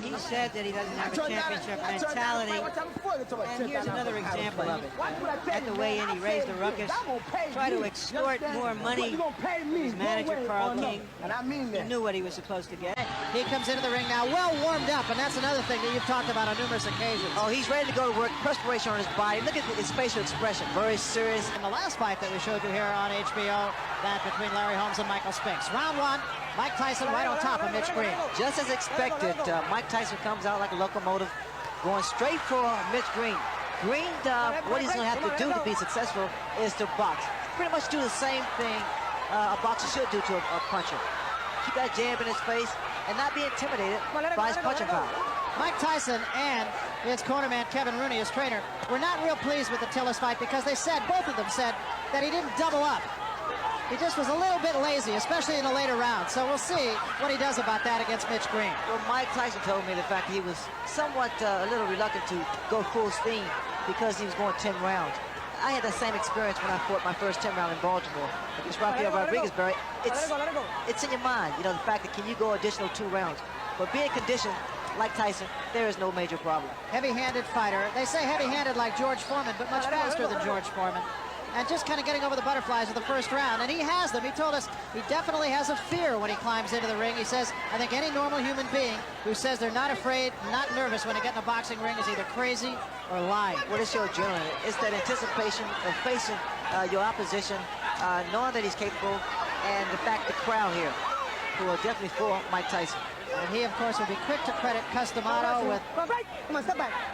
Well, he said that he doesn't have a championship mentality. And here's another example of it. At the weigh-in, he raised a ruckus, tried to extort more money. His manager, Carl King, he knew what he was supposed to get. He comes into the ring now well warmed up, and that's another thing that you've talked about on numerous occasions. Oh, he's ready to go to work, perspiration on his body. Look at his facial expression, very serious. In the last fight that we showed you here on HBO, that between Larry Holmes and Michael Spinks. Round one, Mike Tyson right on top of Mitch Green. Just as expected, Mike Tyson comes out like a locomotive, going straight for Mitch Green. Green, what he's going to have to do to be successful is to box. Pretty much do the same thing a boxer should do to a puncher. Keep that jab in his face and not be intimidated by his punching power. Mike Tyson and his cornerman Kevin Rooney, his trainer, were not real pleased with the Tillis fight because they said, both of them said, that he didn't double up. He just was a little bit lazy, especially in the later rounds. So we'll see what he does about that against Mitch Green. Well, Mike Tyson told me the fact that he was somewhat a little reluctant to go full steam because he was going 10 rounds. I had the same experience when I fought my first 10 round in Baltimore against Rafael Rodriguez, Barry. It's in your mind, you know, the fact that can you go additional 2 rounds. But being conditioned like Tyson, there is no major problem. Heavy-handed fighter. They say heavy-handed like George Foreman, but much faster than George Foreman. And just kind of getting over the butterflies of the first round. And he has them. He told us he definitely has a fear when he climbs into the ring. He says, I think any normal human being who says they're not afraid, not nervous when they get in a boxing ring is either crazy or lying. What is your adrenaline? It's that anticipation of facing your opposition, knowing that he's capable, and the fact the crowd here who are definitely for Mike Tyson. And he, of course, will be quick to credit Customato with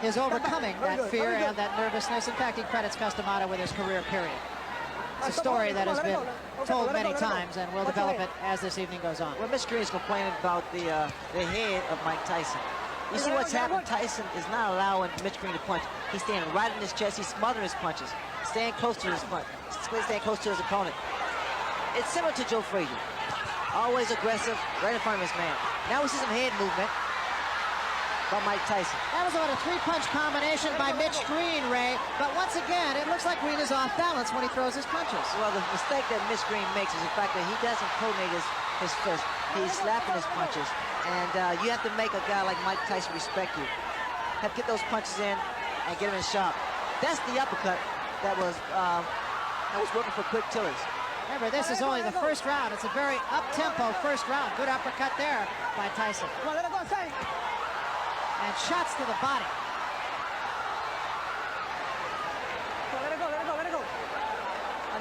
his overcoming that fear and that nervousness. In fact, he credits Customato with his career period. It's a story that has been told many times, and we'll develop it as this evening goes on. Well, Mitch Green is complaining about the head of Mike Tyson. You see what's happening? Tyson is not allowing Mitch Green to punch. He's standing right in his chest. He's smothering his punches, staying close to his punch, staying close to his opponent. It's similar to Joe Frazier. Always aggressive, right in front of his man. Now we see some head movement by Mike Tyson. That was about a 3-punch combination by Mitch Green, Ray. But once again, it looks like Green is off balance when he throws his punches. Well, the mistake that Mitch Green makes is the fact that he doesn't coordinate his fist. He's slapping his punches. And you have to make a guy like Mike Tyson respect you. Have to get those punches in and get him in sharp. That's the uppercut that was working for quick Tillis. Remember, this is only the first round. It's a very up-tempo first round. Good uppercut there by Tyson. And shots to the body.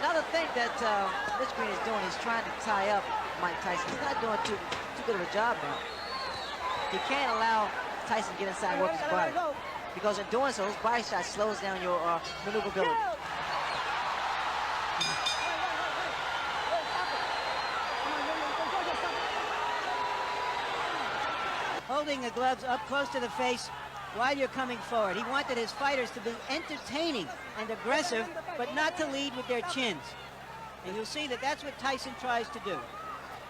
Another thing that Mitch Green is doing, he's trying to tie up Mike Tyson. He's not doing too good of a job now. He can't allow Tyson to get inside and work his body. Because in doing so, his body shot slows down your maneuverability. Holding the gloves up close to the face while you're coming forward. He wanted his fighters to be entertaining and aggressive, but not to lead with their chins. And you'll see that that's what Tyson tries to do.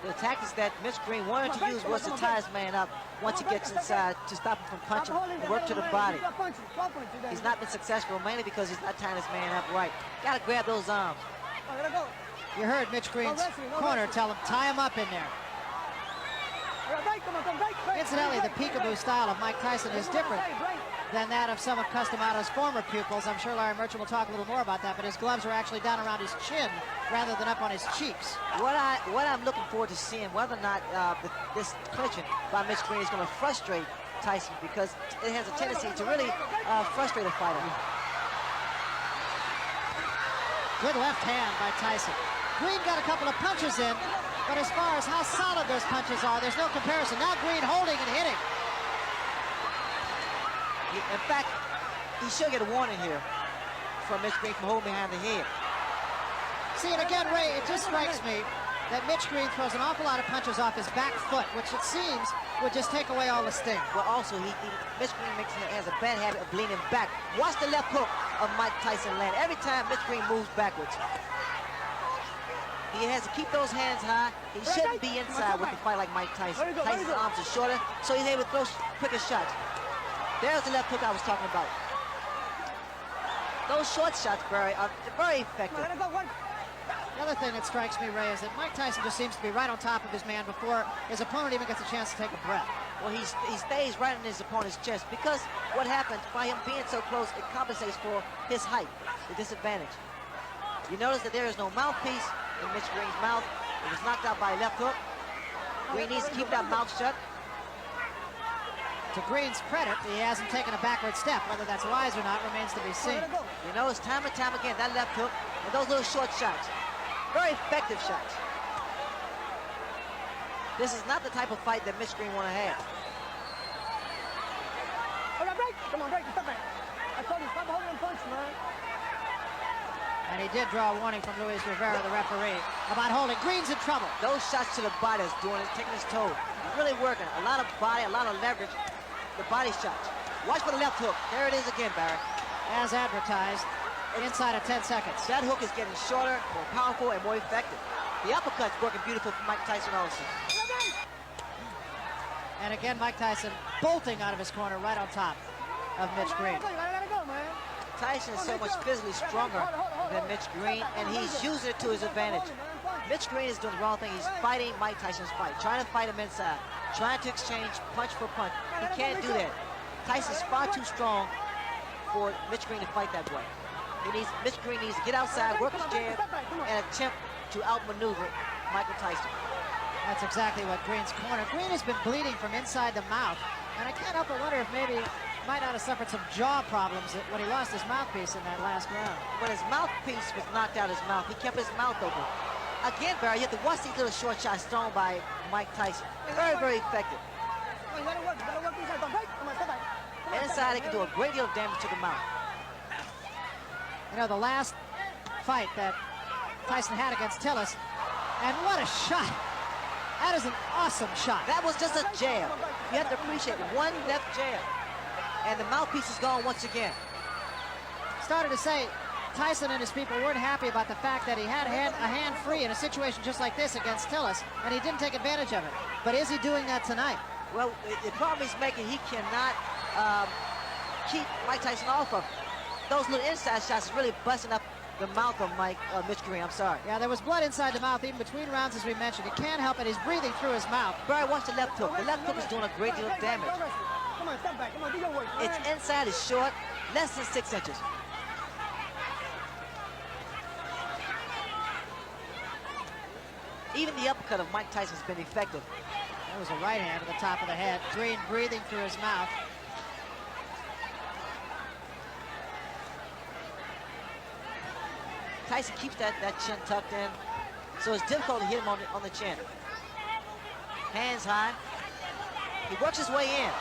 The tactics that Mitch Green wanted to use was to tie his man up once he gets inside to stop him from punching and work to the body. He's not been successful, mainly because he's not tying his man up right. Got to grab those arms. You heard Mitch Green's corner tell him, tie him up in there. Incidentally, the peekaboo style of Mike Tyson is different than that of some of Customato's former pupils. I'm sure Larry Merchant will talk a little more about that, but his gloves are actually down around his chin rather than up on his cheeks. What I'm looking forward to seeing whether or not this clinching by Mitch Green is going to frustrate Tyson, because it has a tendency to really frustrate a fighter. Good left hand by Tyson. Green got a couple of punches in, but as far as how solid those punches are, there's no comparison. Now Green holding and hitting. In fact, he should get a warning here from Mitch Green from holding behind the head. See, and again, Ray, it just strikes me that Mitch Green throws an awful lot of punches off his back foot, which it seems would just take away all the sting. Well, also, Mitch Green has a bad habit of leaning back. Watch the left hook of Mike Tyson land. Every time Mitch Green moves backwards, he has to keep those hands high. He shouldn't be inside with a fight like Mike Tyson. Tyson's arms are shorter, so he's able to throw quicker shots. There's the left hook I was talking about. Those short shots, Barry, are very effective. The other thing that strikes me, Ray, is that Mike Tyson just seems to be right on top of his man before his opponent even gets a chance to take a breath. Well, he stays right in his opponent's chest because what happens by him being so close, it compensates for his height, the disadvantage. You notice that there is no mouthpiece in Mitch Green's mouth. It was knocked out by a left hook. Green needs to keep that mouth shut. To Green's credit, he hasn't taken a backward step. Whether that's wise or not remains to be seen. You notice time and time again, that left hook and those little short shots. Very effective shots. This is not the type of fight that Mitch Green want to have. Come on, break, step back. I told you, stop holding and punch, man. And he did draw a warning from Luis Rivera, the referee, about holding. Green's in trouble. Those shots to the body is doing it, taking his toll. He's really working. A lot of body, a lot of leverage. The body shots. Watch for the left hook. There it is again, Barry. As advertised, inside of 10 seconds. That hook is getting shorter, more powerful, and more effective. The uppercut's working beautiful for Mike Tyson also. And again, Mike Tyson bolting out of his corner right on top of Mitch Green. Tyson is so much physically stronger than Mitch Green, and he's using it to his advantage. Mitch Green is doing the wrong thing. He's fighting Mike Tyson's fight, trying to fight him inside, trying to exchange punch for punch. He can't do that. Tyson's far too strong for Mitch Green to fight that way. Mitch Green needs to get outside, work his jab, and attempt to outmaneuver Michael Tyson. That's exactly what Green's corner. Green has been bleeding from inside the mouth, and I can't help but wonder if maybe might not have suffered some jaw problems when he lost his mouthpiece in that last round. When his mouthpiece was knocked out his mouth, he kept his mouth open. Again, Barry, you have to watch these little short shots thrown by Mike Tyson. Very, very effective. Inside, he can do a great deal of damage to the mouth. You know, the last fight that Tyson had against Tillis, and what a shot. That is an awesome shot. That was just a jab. You have to appreciate one left jab. And the mouthpiece is gone once again. Started to say Tyson and his people weren't happy about the fact that he had a hand free in a situation just like this against Tillis, and he didn't take advantage of it. But is he doing that tonight? Well, the problem he's making, he cannot keep Mike Tyson off of. Those little inside shots is really busting up the mouth of Mitch Green. I'm sorry. Yeah, there was blood inside the mouth even between rounds, as we mentioned. He can't help it. He's breathing through his mouth. Barry, watch the left hook. The left hook is doing a great deal of damage. Come on, step back. Come on, do your work. Its inside is short, less than 6 inches. Even the uppercut of Mike Tyson has been effective. That was a right hand to the top of the head. Green breathing through his mouth. Tyson keeps that chin tucked in, so it's difficult to hit him on the chin. Hands high. He works his way in.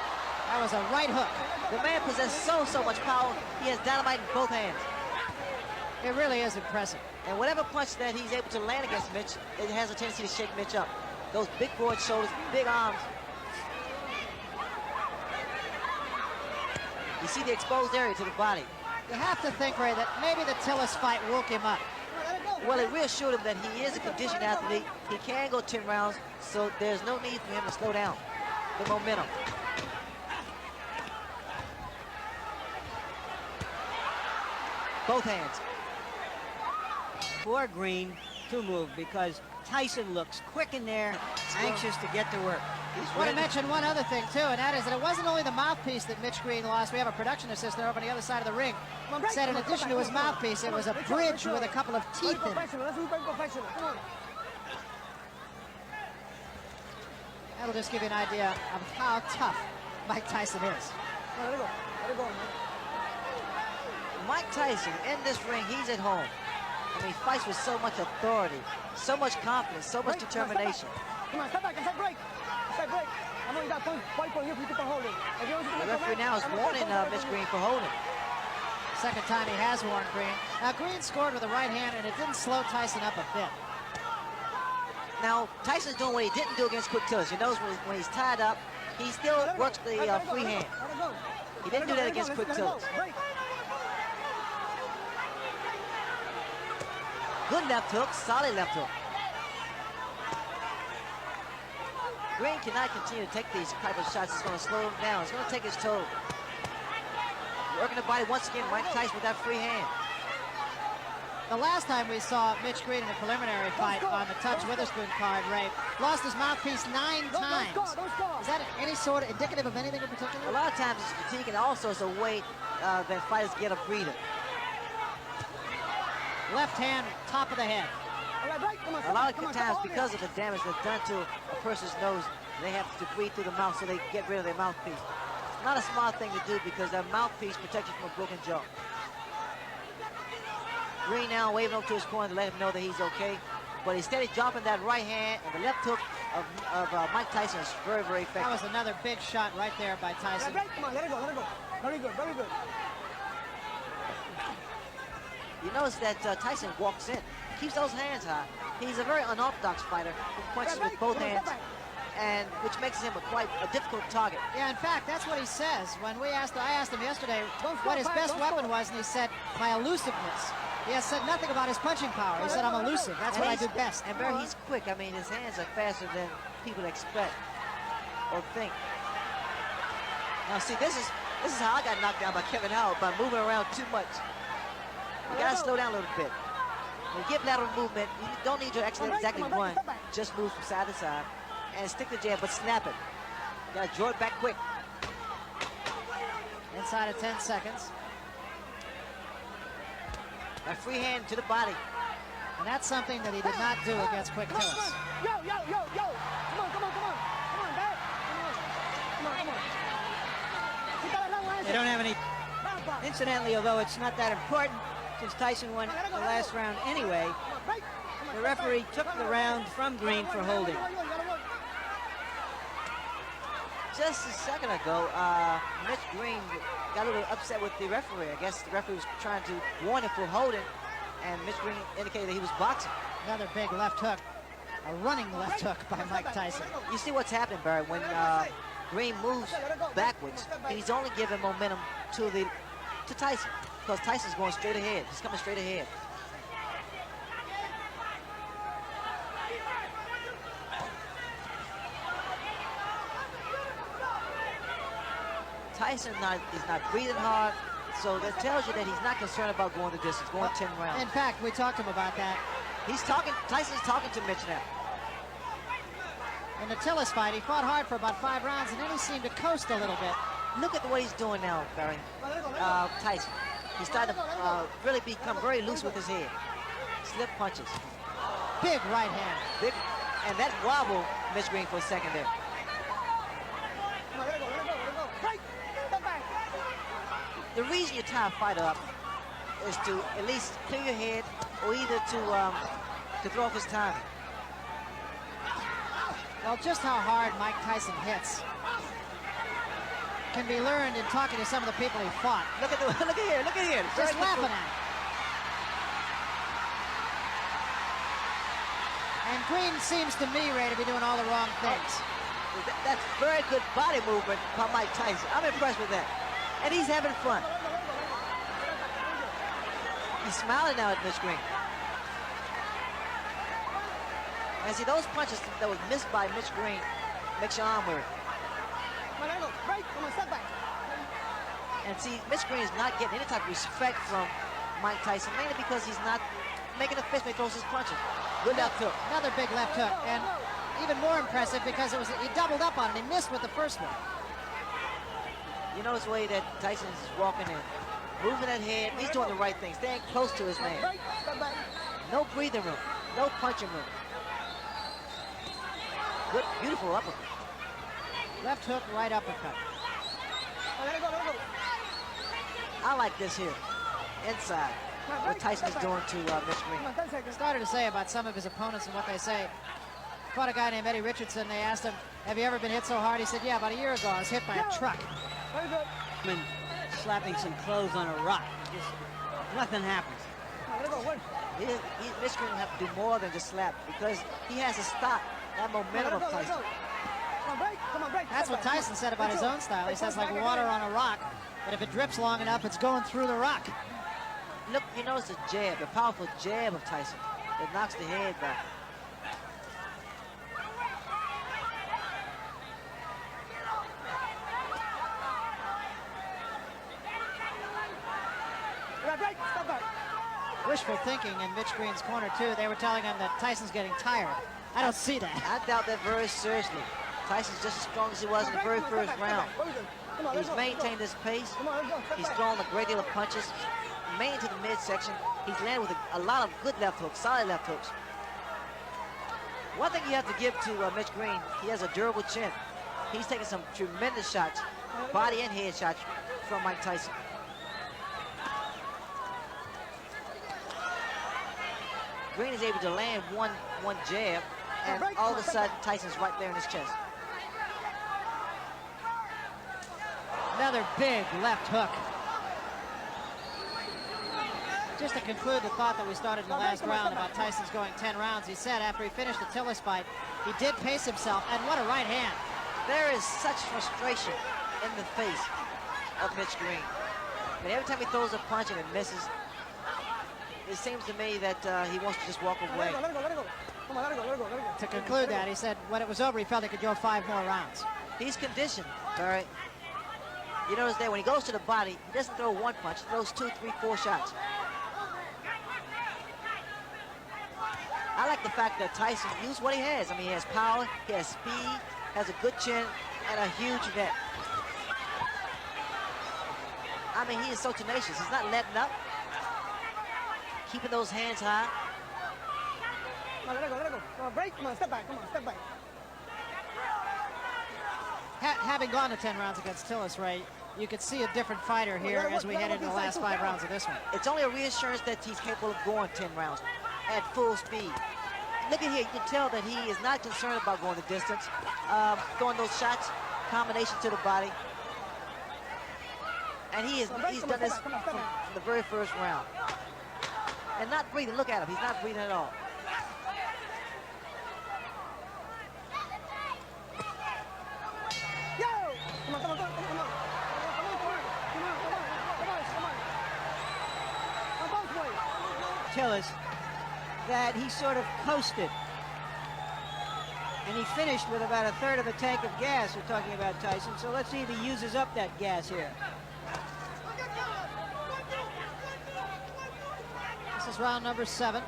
That was a right hook. The man possesses so much power. He has dynamite in both hands. It really is impressive. And whatever punch that he's able to land against Mitch, it has a tendency to shake Mitch up. Those big broad shoulders, big arms. You see the exposed area to the body. You have to think, Ray, that maybe the Tillis fight woke him up. Well, it reassured him that he is a conditioned athlete. He can go 10 rounds, so there's no need for him to slow down the momentum. Both hands. For Green to move because Tyson looks quick in there, anxious to get to work. I want to mention one other thing, too, and that is that it wasn't only the mouthpiece that Mitch Green lost. We have a production assistant over on the other side of the ring. Said in addition to his mouthpiece, it was a bridge with a couple of teeth in it. That'll just give you an idea of how tough Mike Tyson is. Mike Tyson, in this ring, he's at home. I mean, he fights with so much authority, so much confidence, so much determination. Come on, step back, step break. Step break. I know you got fight for you to hold it. The referee now is warning Mitch Green for holding. Second time he has warned Green. Now, Green scored with a right hand, and it didn't slow Tyson up a bit. Now, Tyson's doing what he didn't do against Quick Tillis. You notice when he's tied up, he still works the free hand. He didn't do that against Quick Tillis. Good left hook, solid left hook. Green cannot continue to take these type of shots. It's going to slow him down. It's going to take his toll. Working the body once again, Mike Tyson with that free hand. The last time we saw Mitch Green in a preliminary fight on the Touch Witherspoon card, Ray, lost his mouthpiece 9 times. Is that any sort of indicative of anything in particular? A lot of times it's fatigue, and also it's a way that fighters get a breather. Left hand, top of the head. A lot of times, because of the damage that's done to a person's nose, they have to breathe through the mouth so they get rid of their mouthpiece. It's not a smart thing to do because that mouthpiece protects you from a broken jaw. Green now waving up to his corner to let him know that he's okay. But he's steady dropping that right hand, and the left hook of Mike Tyson is very, very effective. That was another big shot right there by Tyson. Come on, let it go, let it go. Very good, very good. You notice that Tyson walks in, keeps those hands high. He's a very unorthodox fighter who punches with both hands, and which makes him a difficult target. Yeah, in fact, that's what he says. When I asked him yesterday what his best weapon was, and he said, my elusiveness. He has said nothing about his punching power. He said, I'm elusive. That's what I do best. And Barry, he's quick. I mean, his hands are faster than people expect or think. Now, see, this is how I got knocked down by Kevin Howard, by moving around too much. You gotta slow down a little bit. When you get lateral movement, you don't need to actually exactly run. Just move from side to side and stick the jab, but snap it. You gotta draw it back quick. Inside of 10 seconds. That free hand to the body. And that's something that he did not do against Quick Tillis. Yo, yo, yo, yo. Come on, come on, come on. Come on, Dad. Come on, come on. They don't have any. Incidentally, although it's not that important, since Tyson won the last round anyway, the referee took the round from Green for holding. Just a second ago, Mitch Green got a little upset with the referee. I guess the referee was trying to warn him for holding, and Mitch Green indicated that he was boxing. Another big left hook, a running left hook by Mike Tyson. You see what's happening, Barry, when Green moves backwards, he's only giving momentum to Tyson, because Tyson's going straight ahead. He's coming straight ahead. Tyson is not breathing hard, so that tells you that he's not concerned about going the distance, going 10 rounds. In fact, we talked to him about that. Tyson's talking to Mitch now. In the Tillis fight, he fought hard for about 5 rounds, and then he seemed to coast a little bit. Look at what he's doing now, Barry. Tyson. He's starting to really become very loose with his head. Slip punches. Big right hand. Big, and that wobbled Mitch Green for a second there. The reason you tie a fighter up is to at least clear your head, or either to throw off his timing. Well, just how hard Mike Tyson hits can be learned in talking to some of the people he fought. Look at here. Just laughing at him. And Green seems to me, Ray, to be doing all the wrong things. That's very good body movement by Mike Tyson. I'm impressed with that. And he's having fun. He's smiling now at Mitch Green. And see, those punches that was missed by Mitch Green makes your arm weary. And see, Mitch Green is not getting any type of respect from Mike Tyson, mainly because he's not making a fist when he throws his punches. Good left hook. Another big left hook, and even more impressive because he doubled up on it. He missed with the first one. You notice the way that Tyson is walking in, moving that head. He's doing the right thing, staying close to his man. No breathing room, no punching room. Good, beautiful uppercut. Left hook, right uppercut. I like this here, inside, what Tyson is doing to Mitch Green. Started to say about some of his opponents and what they say. Fought a guy named Eddie Richardson. They asked him, have you ever been hit so hard? He said, yeah, about a year ago I was hit by a truck. Been slapping some clothes on a rock. Just nothing happens. Mitch Green will have to do more than just slap, because he has to stop that momentum of Tyson. That's what Tyson said about his own style. He says, like water on a rock, but if it drips long enough, it's going through the rock. Look, you notice the jab, the powerful jab of Tyson that knocks the head back. wishful thinking in Mitch Green's corner, too. They were telling him that Tyson's getting tired. I don't see that. I doubt that very seriously. Tyson's just as strong as he was in the very first round. He's maintained his pace. He's thrown a great deal of punches, mainly to the midsection. He's landed with a lot of good left hooks, solid left hooks. One thing you have to give to Mitch Green, he has a durable chin. He's taking some tremendous shots, body and head shots from Mike Tyson. Green is able to land one jab, and all of a sudden Tyson's right there in his chest. Another big left hook. Just to conclude the thought that we started in the last round about Tyson's going 10 rounds, he said after he finished the Tillis fight, he did pace himself, and what a right hand. There is such frustration in the face of Mitch Green. I mean, every time he throws a punch and it misses, it seems to me that he wants to just walk away. To conclude that, he said when it was over, he felt he could go 5 more rounds. He's conditioned, Barry. You notice that when he goes to the body, he doesn't throw one punch, he throws 2, 3, 4 shots. I like the fact that Tyson used what he has. I mean, he has power, he has speed, has a good chin, and a huge neck. I mean, he is so tenacious. He's not letting up. Keeping those hands high. Come on, let it go. Come on, break. Come on, step back. Come on, step back. Having gone to 10 rounds against Tillis, Ray, you could see a different fighter here as we head into the last 5 rounds of this one. It's only a reassurance that he's capable of going 10 rounds at full speed. Look at here, you can tell that he is not concerned about going the distance, throwing those shots, combination to the body. And he's done this from the very first round. And not breathing, look at him, he's not breathing at all. Yo! Come on. Tillis, that he sort of coasted. And he finished with about 1/3 of a tank of gas. We're talking about Tyson. So let's see if he uses up that gas here. This is round number 7.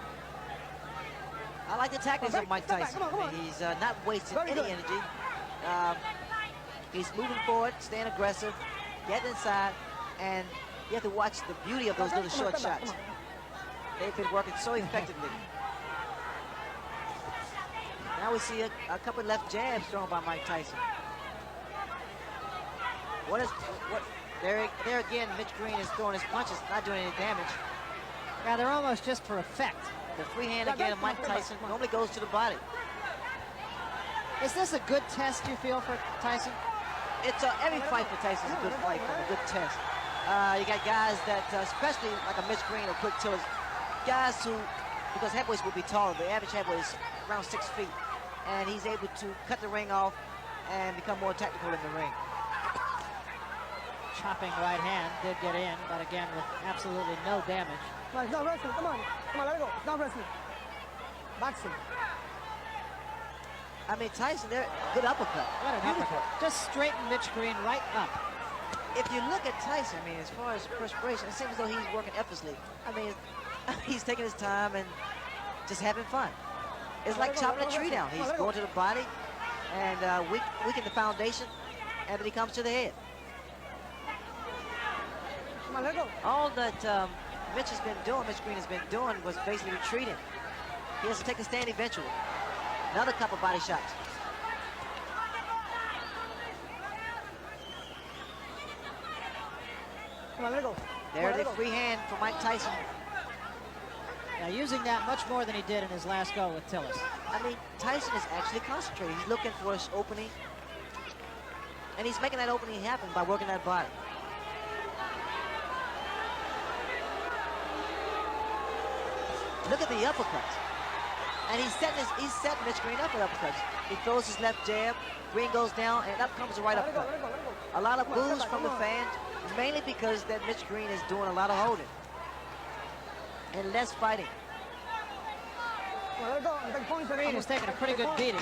I like the tactics of Mike Tyson. I mean, he's not wasting any energy. He's moving forward, staying aggressive, getting inside, and you have to watch the beauty of those little short shots. They've been working so effectively. Now we see a couple left jabs thrown by Mike Tyson. There again, Mitch Green is throwing his punches, not doing any damage. Yeah, they're almost just for effect. The free hand again of Mike Tyson normally goes to the body. Is this a good test, you feel, for Tyson? Every fight for Tyson is a good fight, a good test. You got guys that, especially like a Mitch Green or Quick Tillis, guys who, because heavyweights will be taller, the average heavyweight is around 6 feet, and he's able to cut the ring off and become more technical in the ring. Chopping right hand did get in, but again with absolutely no damage. Come on, it's not wrestling. Come on, let it go. It's not wrestling. Boxing. I mean, Tyson, they're good uppercut. What an uppercut. Just straighten Mitch Green right up. If you look at Tyson, I mean, as far as perspiration, it seems as though he's working effortlessly. I mean, he's taking his time and just having fun. It's like chopping a tree down. He's going to the body and weaken the foundation, and then he comes to the head. Come on, let it go. All that Mitch Green has been doing was basically retreating. He has to take a stand eventually. Another couple body shots. Come on, let it go. There's the free hand for Mike Tyson. Now using that much more than he did in his last go with Tillis. I mean, Tyson is actually concentrating. He's looking for his opening. And he's making that opening happen by working that body. Look at the uppercuts. And he's setting Mitch Green up with uppercuts. He throws his left jab, Green goes down, and up comes the right uppercut. A lot of boos from the fans, mainly because that Mitch Green is doing a lot of holding and less fighting. Green is taking a pretty good beating.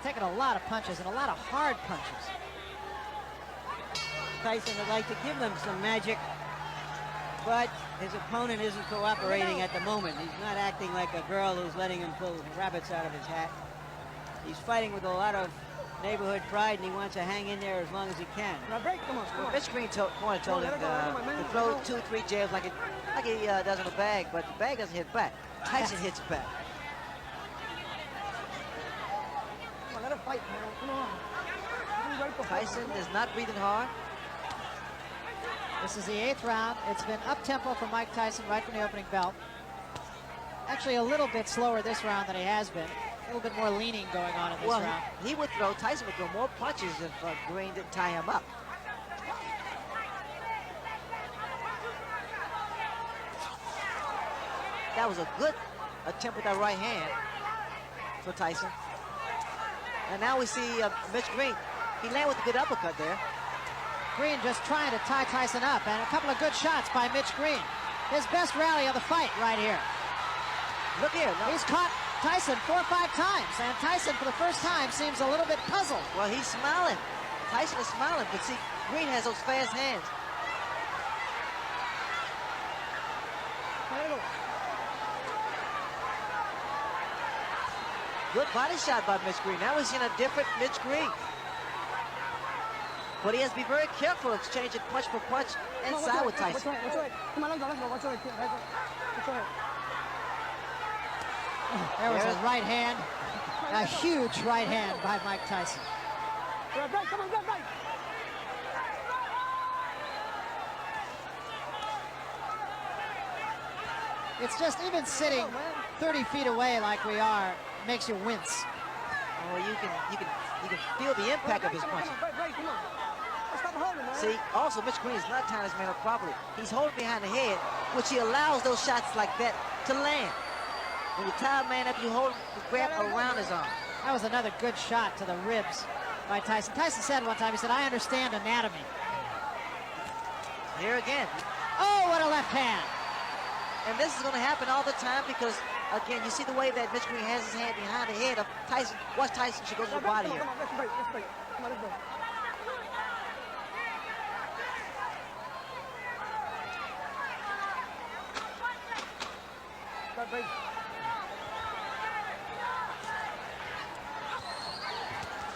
Taking a lot of punches and a lot of hard punches. Tyson would like to give them some magic But his opponent isn't cooperating at the moment. He's not acting like a girl who's letting him pull rabbits out of his hat. He's fighting with a lot of neighborhood pride, and he wants to hang in there as long as he can. Now break, come on, come on. Mitch Green told him to throw 2-3 jabs like he does on the bag, but the bag doesn't hit back. Tyson hits back. Come on, let him fight, man. Come on. Tyson is not breathing hard. This is the 8th round. It's been up-tempo for Mike Tyson right from the opening bell. Actually, a little bit slower this round than he has been. A little bit more leaning going on in this round. Tyson would throw more punches if Green didn't tie him up. That was a good attempt with that right hand for Tyson. And now we see Mitch Green. He landed with a good uppercut there. Green just trying to tie Tyson up, and a couple of good shots by Mitch Green. His best rally of the fight right here. Look here. No. He's caught Tyson 4 or 5 times, and Tyson for the first time seems a little bit puzzled. Well, he's smiling. Tyson is smiling, but see, Green has those fast hands. Good body shot by Mitch Green. Now we're seeing a different Mitch Green. But he has to be very careful of exchanging punch for punch inside with Tyson. Come on, let's go. Watch it. There was a right hand, a huge right hand by Mike Tyson. Right, come on, right. It's just even sitting 30 feet away like we are makes you wince. Oh, you can feel the impact of his punches. Right, come on. Stop holding, man. See, also Mitch Green is not tying his man up properly. He's holding behind the head, which he allows those shots like that to land. When you tie a man up, you hold the grab around his arm. That was another good shot to the ribs by Tyson. Tyson said one time, he said, "I understand anatomy." Here again. Oh, what a left hand. And this is going to happen all the time because, again, you see the way that Mitch Green has his hand behind the head of Tyson. Watch Tyson should go to the body here. Come on, let's break. Come on, let's go. Break.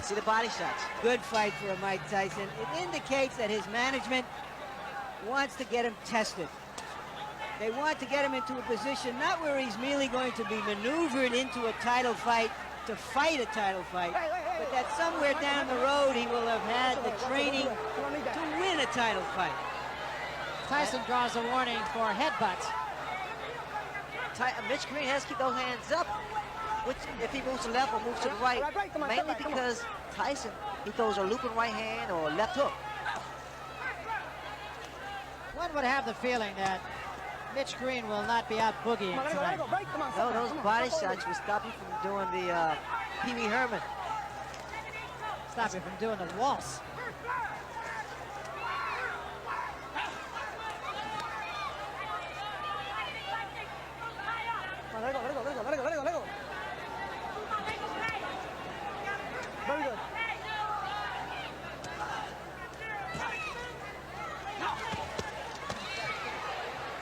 See the body shots. Good fight for Mike Tyson. It indicates that his management wants to get him tested. They want to get him into a position not where he's merely going to be maneuvered into a title fight to fight a title fight, but that somewhere down the road he will have had the training to win a title fight. Tyson draws a warning for headbutts. Mitch Green has to keep those hands up, which if he moves to the left or moves to the right, mainly because Tyson, he throws a looping right hand or a left hook. One would have the feeling that Mitch Green will not be out boogieing tonight. No, those body shots will stop you from doing the Pee Wee Herman. Stop you from doing the waltz. Let it go. Very good.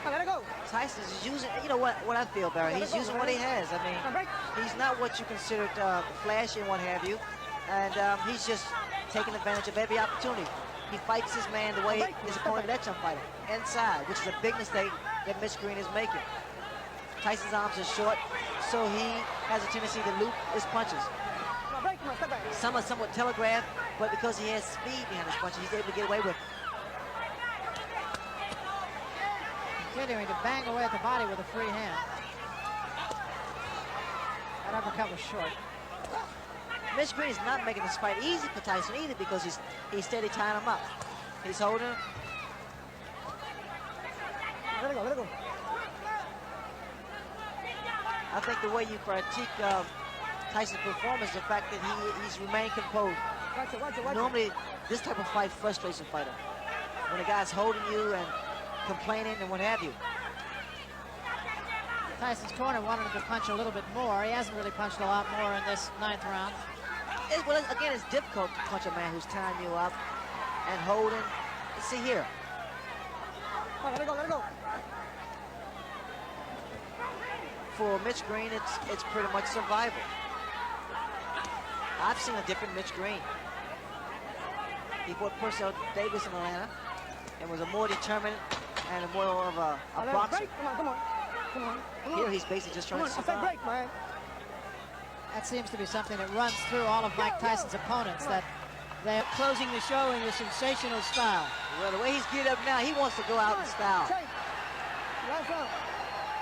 Let it go. Tyson is using, you know what I feel, Barry, he's using what he has. I mean, he's not what you considered flashy and what have you. And he's just taking advantage of every opportunity. He fights his man the way his opponent lets him fight him, inside, which is a big mistake that Mitch Green is making. Tyson's arms are short, so he has a tendency to loop his punches. Some are somewhat telegraphed, but because he has speed behind his punches, he's able to get away with it. Continuing to bang away at the body with a free hand. That uppercut was short. Mitch Green is not making this fight easy for Tyson either because he's steady tying him up. He's holding him. Let it go. I think the way you critique Tyson's performance is the fact that he's remained composed. Watch it. Normally, this type of fight frustrates a fighter. When a guy's holding you and complaining and what have you. Tyson's corner wanted him to punch a little bit more. He hasn't really punched a lot more in this 9th round. Again, it's difficult to punch a man who's tying you up and holding. See here. Let it go. for Mitch Green, it's pretty much survival. I've seen a different Mitch Green. He fought Purcell Davis in Atlanta and was a more determined and more of a boxer. Come on. Here he's basically just trying to survive. Break, man. That seems to be something that runs through all of Mike Tyson's opponents, that they're Closing the show in a sensational style. Well, the way he's geared up now, he wants to go out in style. Last round.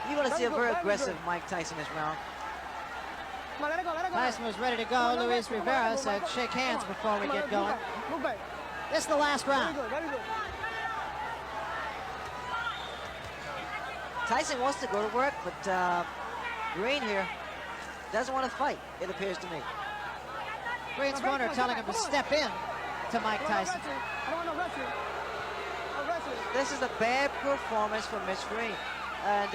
You're going to see a very aggressive Mike Tyson this round. Come on, let it go. Tyson was ready to go. Luis Rivera said, shake hands before we get going. Move back. This is the last round. Very good. Tyson wants to go to work, but Green here doesn't want to fight, it appears to me. Green's corner telling him to step in to Mike Tyson. I don't want no wrestling. No wrestling. This is a bad performance from Mitch Green. And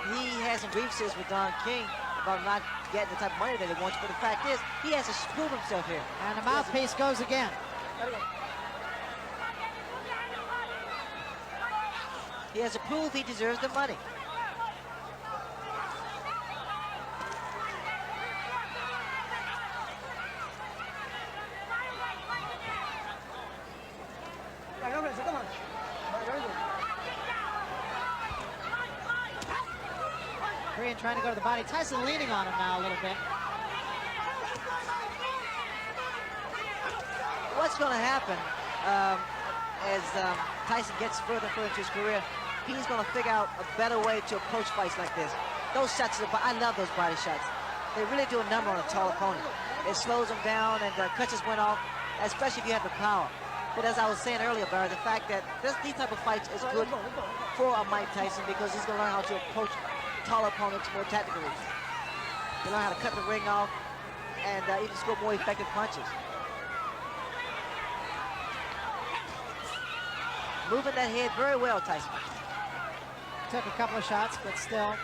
he has some grievances with Don King about not getting the type of money that he wants. But the fact is, he has to prove himself here. And the mouthpiece goes again. Let it go. He has to prove he deserves the money. No wrestling, come on. Very good. Green trying to go to the body. Tyson leaning on him now a little bit. What's going to happen as Tyson gets further and further into his career, he's going to figure out a better way to approach fights like this. Those shots, I love those body shots. They really do a number on a tall opponent. It slows him down and cuts his wind off, especially if you have the power. But as I was saying earlier, Barry, the fact that these type of fights is good for a Mike Tyson because he's going to learn how to approach tall opponents more tactically. He'll learn how to cut the ring off and even score more effective punches. Moving that head very well, Tyson. Took a couple of shots, but still.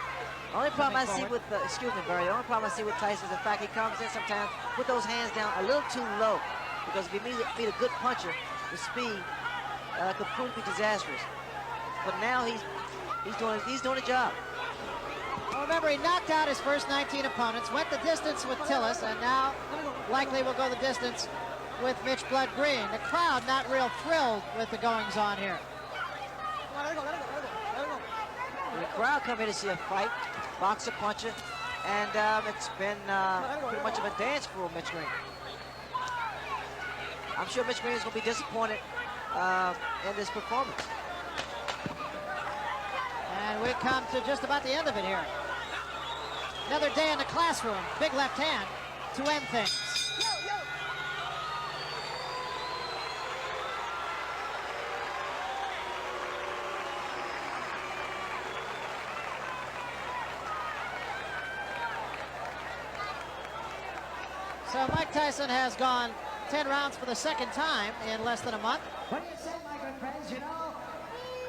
Only problem I see with, excuse me, Barry, the only problem I see with Tyson is the fact he comes in sometimes with those hands down a little too low. Because if you meet a good puncher, the speed could prove to be disastrous. But now he's doing a job. Well, remember, he knocked out his first 19 opponents, went the distance with Tillis, and now likely will go the distance with Mitch Blood Green. The crowd not real thrilled with the goings-on here. Let it go. The crowd come here to see a fight, boxer, puncher, and it's been pretty much of a dance for Mitch Green. I'm sure Mitch Green is going to be disappointed in this performance. And we come to just about the end of it here. Another day in the classroom. Big left hand to end things. So Mike Tyson has gone 10 rounds for the second time in less than a month. What do you say, my good friends? You know,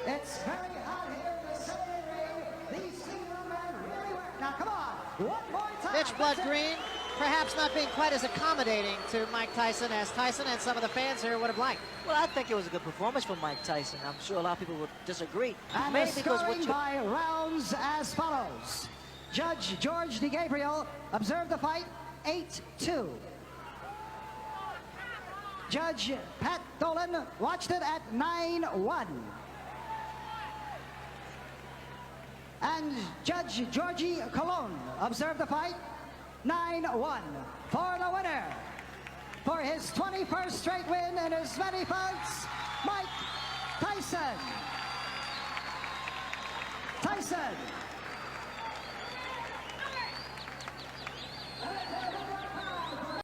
it's very hot here in the celery ring. These single men really work. Now, come on, one more time. Mitch Blood Green perhaps not being quite as accommodating to Mike Tyson as Tyson and some of the fans here would have liked. Well, I think it was a good performance from Mike Tyson. I'm sure a lot of people would disagree. And Maybe the because scoring by rounds as follows. Judge George DeGabriel observed the fight 8-2. Judge Pat Dolan watched it at 9-1. And Judge Georgie Colon observed the fight 9-1 for the winner. For his 21st straight win in his many fights, Mike Tyson. Tyson